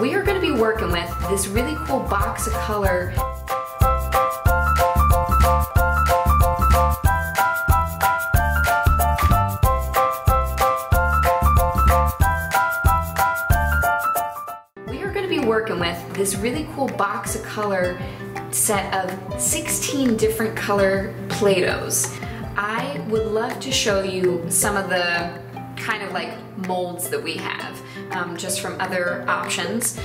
we are going to be working with this really cool box of color. Working with this really cool box of color set of 16 different color Play-Dohs. I would love to show you some of the kind of like molds that we have just from other options.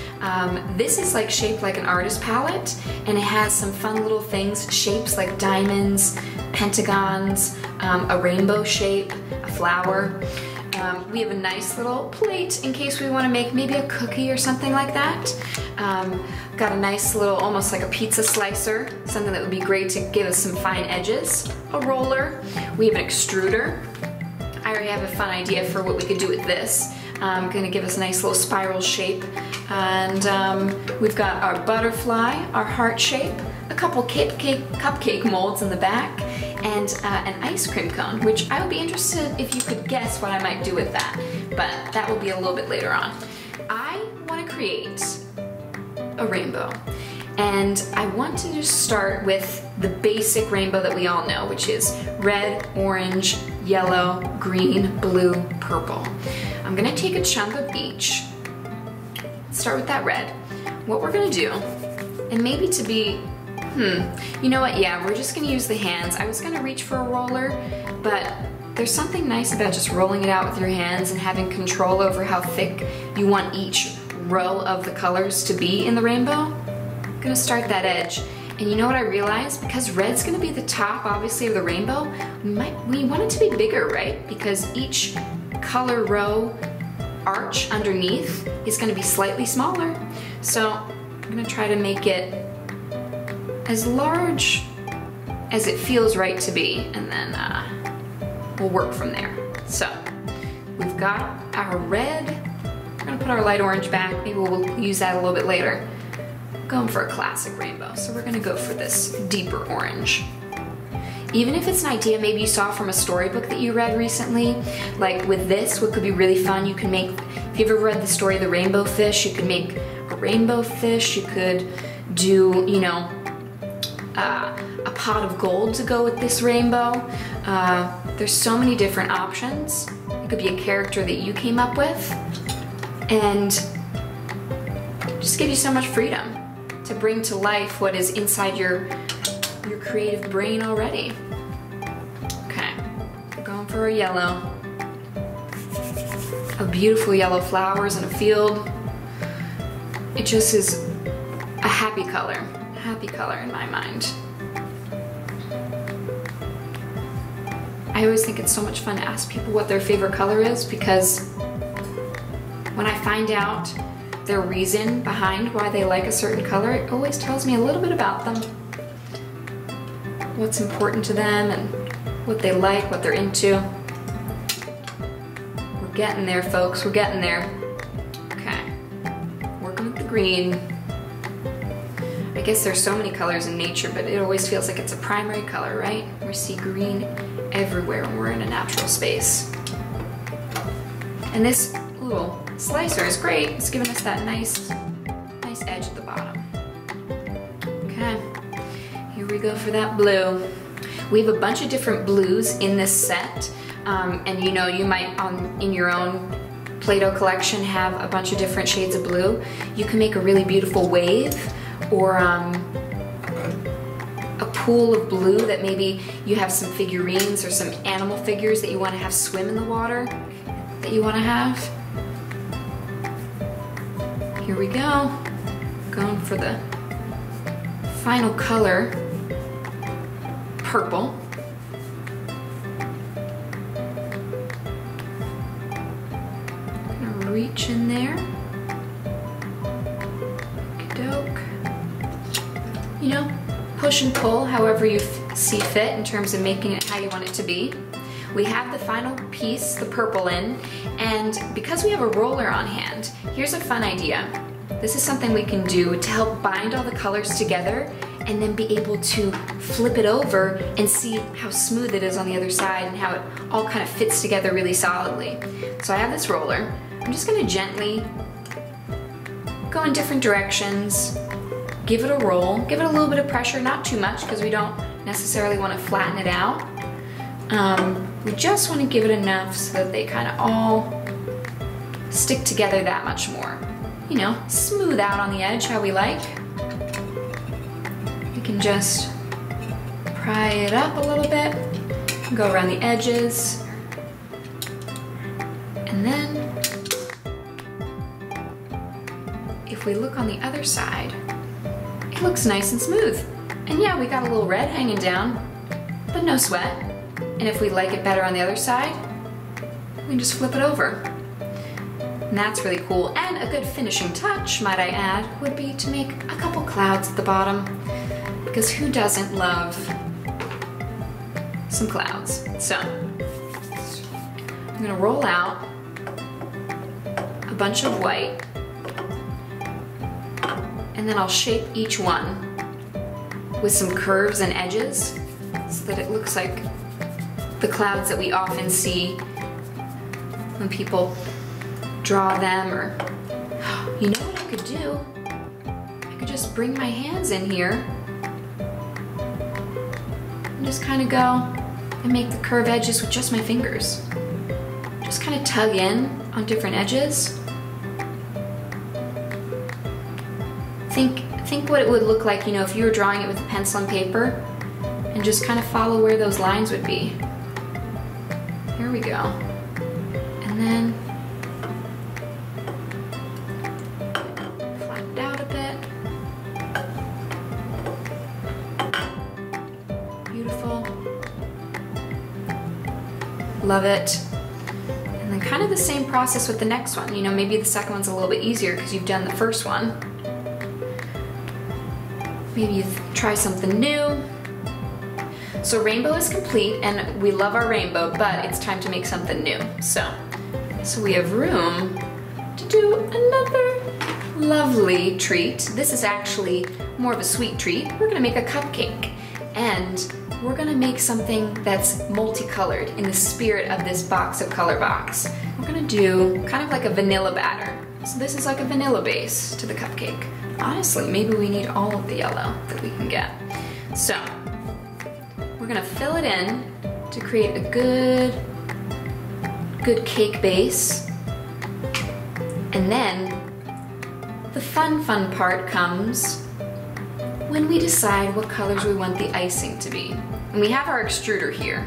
This is like shaped like an artist palette, and it has some fun little things, shapes like diamonds, pentagons, a rainbow shape, a flower. We have a nice little plate in case we want to make maybe a cookie or something like that. Got a nice little, almost like a pizza slicer, something that would be great to give us some fine edges. A roller. We have an extruder. I already have a fun idea for what we could do with this. Gonna give us a nice little spiral shape. And we've got our butterfly, our heart shape, a couple cupcake molds in the back, and an ice cream cone, which I would be interested if you could guess what I might do with that, but that will be a little bit later on. I want to create a rainbow, and I want to just start with the basic rainbow that we all know, which is red, orange, yellow, green, blue, purple. I'm gonna take a chunk of each. Start with that red. What we're gonna do, and maybe to be you know what, yeah, we're just gonna use the hands. I was gonna reach for a roller, but there's something nice about just rolling it out with your hands and having control over how thick you want each row of the colors to be in the rainbow. I'm gonna start that edge. And you know what I realized? Because red's gonna be the top, obviously, of the rainbow, we want it to be bigger, right? Because each color row arch underneath is gonna be slightly smaller. So I'm gonna try to make it as large as it feels right to be, and then we'll work from there. So we've got our red. We're gonna put our light orange back. Maybe we'll use that a little bit later. I'm going for a classic rainbow, so we're gonna go for this deeper orange. Even if it's an idea maybe you saw from a storybook that you read recently, like with this, what could be really fun, you can make, if you've ever read the story of the rainbow fish, you could make a rainbow fish, you could do, you know, a pot of gold to go with this rainbow. There's so many different options. It could be a character that you came up with, and just give you so much freedom to bring to life what is inside your creative brain already. Okay, going for a yellow. A beautiful yellow flowers in a field. It just is a happy color in my mind. I always think it's so much fun to ask people what their favorite color is, because when I find out their reason behind why they like a certain color, it always tells me a little bit about them. What's important to them and what they like, what they're into. We're getting there, folks, we're getting there. Okay, working with the green. I guess there's so many colors in nature, but it always feels like it's a primary color, right? We see green everywhere when we're in a natural space. And this little slicer is great. It's giving us that nice edge at the bottom. Okay, here we go for that blue. We have a bunch of different blues in this set, and you know, you might in your own Play-Doh collection have a bunch of different shades of blue. You can make a really beautiful wave, or a pool of blue that maybe you have some figurines or some animal figures that you want to have swim in the water that you want to have. Here we go. Going for the final color, purple. Gonna reach in there. Okey-doke. You know, push and pull however you see fit in terms of making it how you want it to be. We have the final piece, the purple in, and because we have a roller on hand, here's a fun idea. This is something we can do to help bind all the colors together and then be able to flip it over and see how smooth it is on the other side and how it all kind of fits together really solidly. So I have this roller. I'm just gonna gently go in different directions, give it a roll, give it a little bit of pressure, not too much because we don't necessarily want to flatten it out. We just want to give it enough so that they kind of all stick together that much more. You know, smooth out on the edge how we like. You can just pry it up a little bit, go around the edges, and then if we look on the other side, it looks nice and smooth. And yeah, we got a little red hanging down, but no sweat. And if we like it better on the other side, we can just flip it over. And that's really cool. And a good finishing touch, might I add, would be to make a couple clouds at the bottom, because who doesn't love some clouds? So I'm gonna roll out a bunch of white, and then I'll shape each one with some curves and edges so that it looks like the clouds that we often see when people draw them. Or, you know what I could do? I could just bring my hands in here and just kind of go and make the curved edges with just my fingers. Just kind of tug in on different edges. Think what it would look like, you know, if you were drawing it with a pencil and paper, and just kind of follow where those lines would be. Here we go. And then flatten it out a bit. Beautiful. Love it. And then kind of the same process with the next one. You know, maybe the second one's a little bit easier because you've done the first one. Maybe you try something new. So rainbow is complete, and we love our rainbow, but it's time to make something new. So we have room to do another lovely treat. This is actually more of a sweet treat. We're gonna make a cupcake, and we're gonna make something that's multicolored in the spirit of this box of color box. We're gonna do kind of like a vanilla batter. So this is like a vanilla base to the cupcake. Honestly, maybe we need all of the yellow that we can get. So we're gonna fill it in to create a good cake base. And then the fun part comes when we decide what colors we want the icing to be. And we have our extruder here,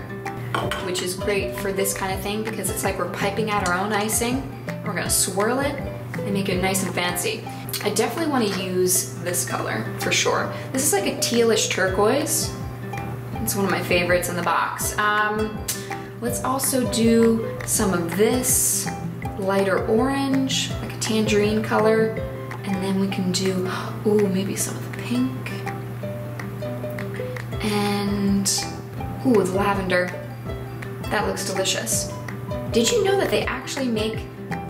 which is great for this kind of thing because it's like we're piping out our own icing. We're gonna swirl it and make it nice and fancy. I definitely want to use this color for sure. This is like a tealish turquoise. It's one of my favorites in the box. Let's also do some of this lighter orange, like a tangerine color, and then we can do, ooh, maybe some of the pink. And, ooh, with lavender. That looks delicious. Did you know that they actually make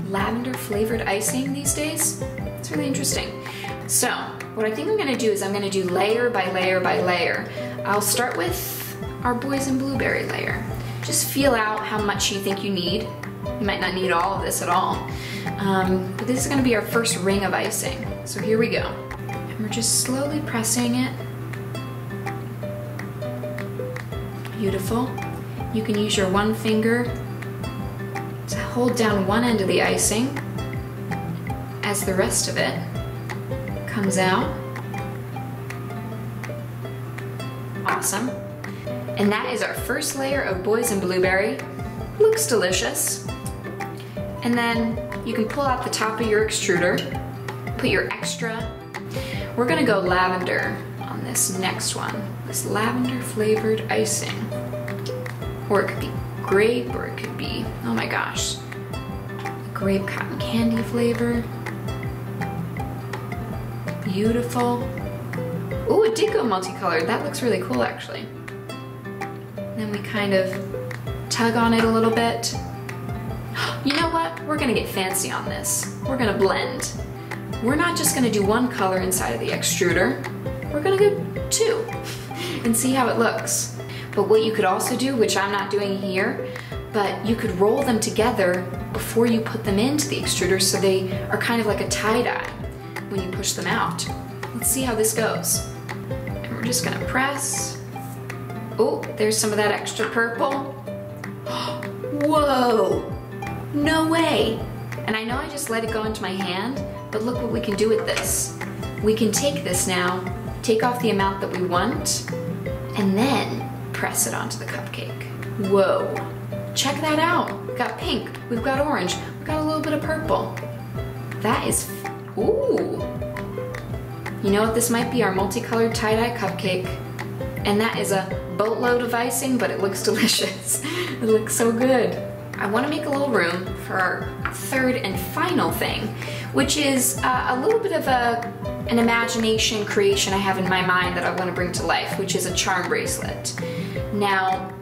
lavender flavored icing these days? It's really interesting. So what I think I'm gonna do is I'm gonna do layer by layer by layer. I'll start with our boys and blueberry layer. Just feel out how much you think you need. You might not need all of this at all. But this is gonna be our first ring of icing. So here we go. And we're just slowly pressing it. Beautiful. You can use your one finger to hold down one end of the icing as the rest of it comes out. Awesome. And that is our first layer of boys and blueberry. Looks delicious. And then you can pull out the top of your extruder, put your extra. We're gonna go lavender on this next one. This lavender flavored icing. Or it could be grape, or it could be, oh my gosh, grape cotton candy flavor. Beautiful. Ooh, it did go multicolored. That looks really cool, actually. Then we kind of tug on it a little bit. You know what? We're gonna get fancy on this. We're gonna blend. We're not just gonna do one color inside of the extruder. We're gonna go two and see how it looks. But what you could also do, which I'm not doing here, but you could roll them together before you put them into the extruder so they are kind of like a tie-dye. when you push them out. Let's see how this goes. And we're just gonna press. Oh, there's some of that extra purple. Whoa, no way. And I know I just let it go into my hand, but look what we can do with this. We can take this now, take off the amount that we want, and then press it onto the cupcake. Whoa, check that out. We've got pink, we've got orange, we've got a little bit of purple. That is, ooh. You know what, this might be our multicolored tie-dye cupcake. And that is a boatload of icing, but it looks delicious. It looks so good. I want to make a little room for our third and final thing, which is a little bit of an imagination creation I have in my mind that I want to bring to life, which is a charm bracelet. Now,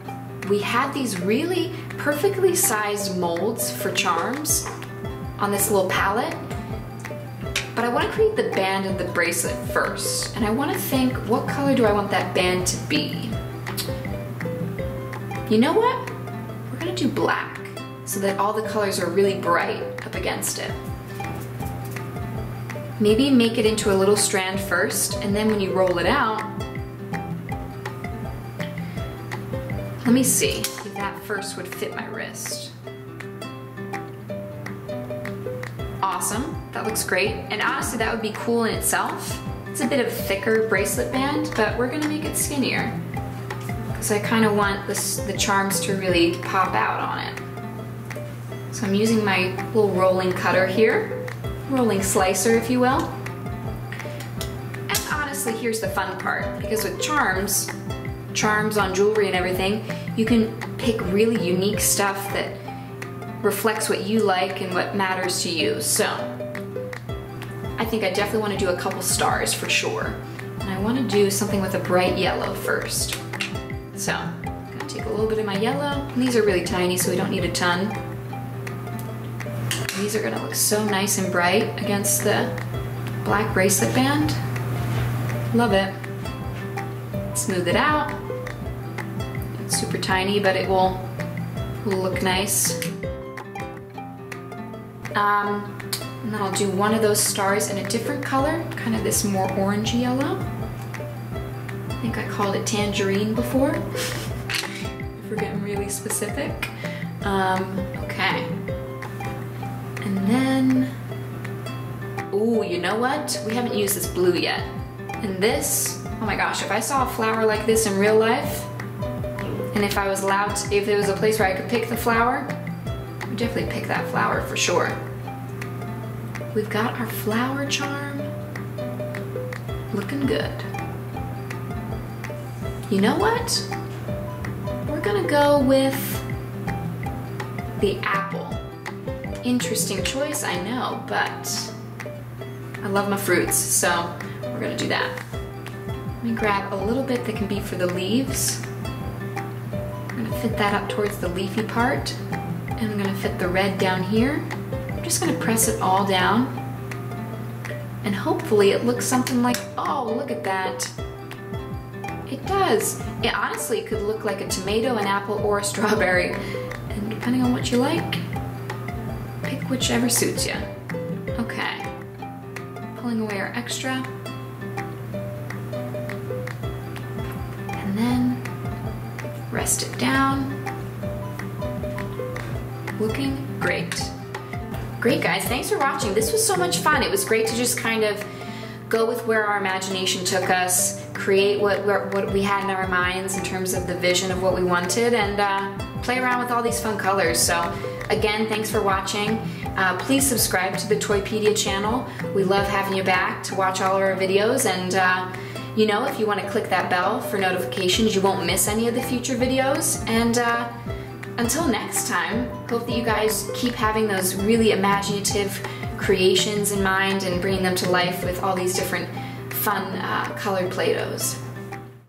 we have these really perfectly sized molds for charms on this little palette, but I want to create the band of the bracelet first, and I want to think, what color do I want that band to be? You know what? We're going to do black, so that all the colors are really bright up against it. Maybe make it into a little strand first, and then when you roll it out, let me see if that first would fit my wrist. Awesome, that looks great. And honestly, that would be cool in itself. It's a bit of a thicker bracelet band, but we're gonna make it skinnier because I kind of want the charms to really pop out on it. So I'm using my little rolling cutter here, rolling slicer, if you will. And honestly, here's the fun part, because with charms on jewelry and everything, you can pick really unique stuff that reflects what you like and what matters to you. So I think I definitely want to do a couple stars for sure. And I want to do something with a bright yellow first. So I'm going to take a little bit of my yellow. And these are really tiny, so we don't need a ton. And these are going to look so nice and bright against the black bracelet band. Love it. Smooth it out. It's super tiny, but it will look nice. And then I'll do one of those stars in a different color, kind of this more orangey yellow. I think I called it tangerine before, if we're getting really specific. Okay. And then, ooh, you know what? We haven't used this blue yet. And this, oh my gosh, if I saw a flower like this in real life, and if I was allowed to, if there was a place where I could pick the flower, I would definitely pick that flower for sure. We've got our flower charm looking good. You know what? We're gonna go with the apple. Interesting choice, I know, but I love my fruits, so we're gonna do that. Let me grab a little bit that can be for the leaves. I'm gonna fit that up towards the leafy part, and I'm gonna fit the red down here. I'm just gonna press it all down, and hopefully it looks something like, oh, look at that. It does. It honestly could look like a tomato, an apple, or a strawberry, and depending on what you like, pick whichever suits you. Okay, pulling away our extra, and then rest it down. Looking great. Great, guys, thanks for watching. This was so much fun. It was great to just kind of go with where our imagination took us, create what we had in our minds in terms of the vision of what we wanted, and play around with all these fun colors. So again, thanks for watching. Please subscribe to the Toypedia channel. We love having you back to watch all of our videos, and you know, if you want to click that bell for notifications, you won't miss any of the future videos. And until next time, hope that you guys keep having those really imaginative creations in mind and bringing them to life with all these different fun colored Play-Dohs.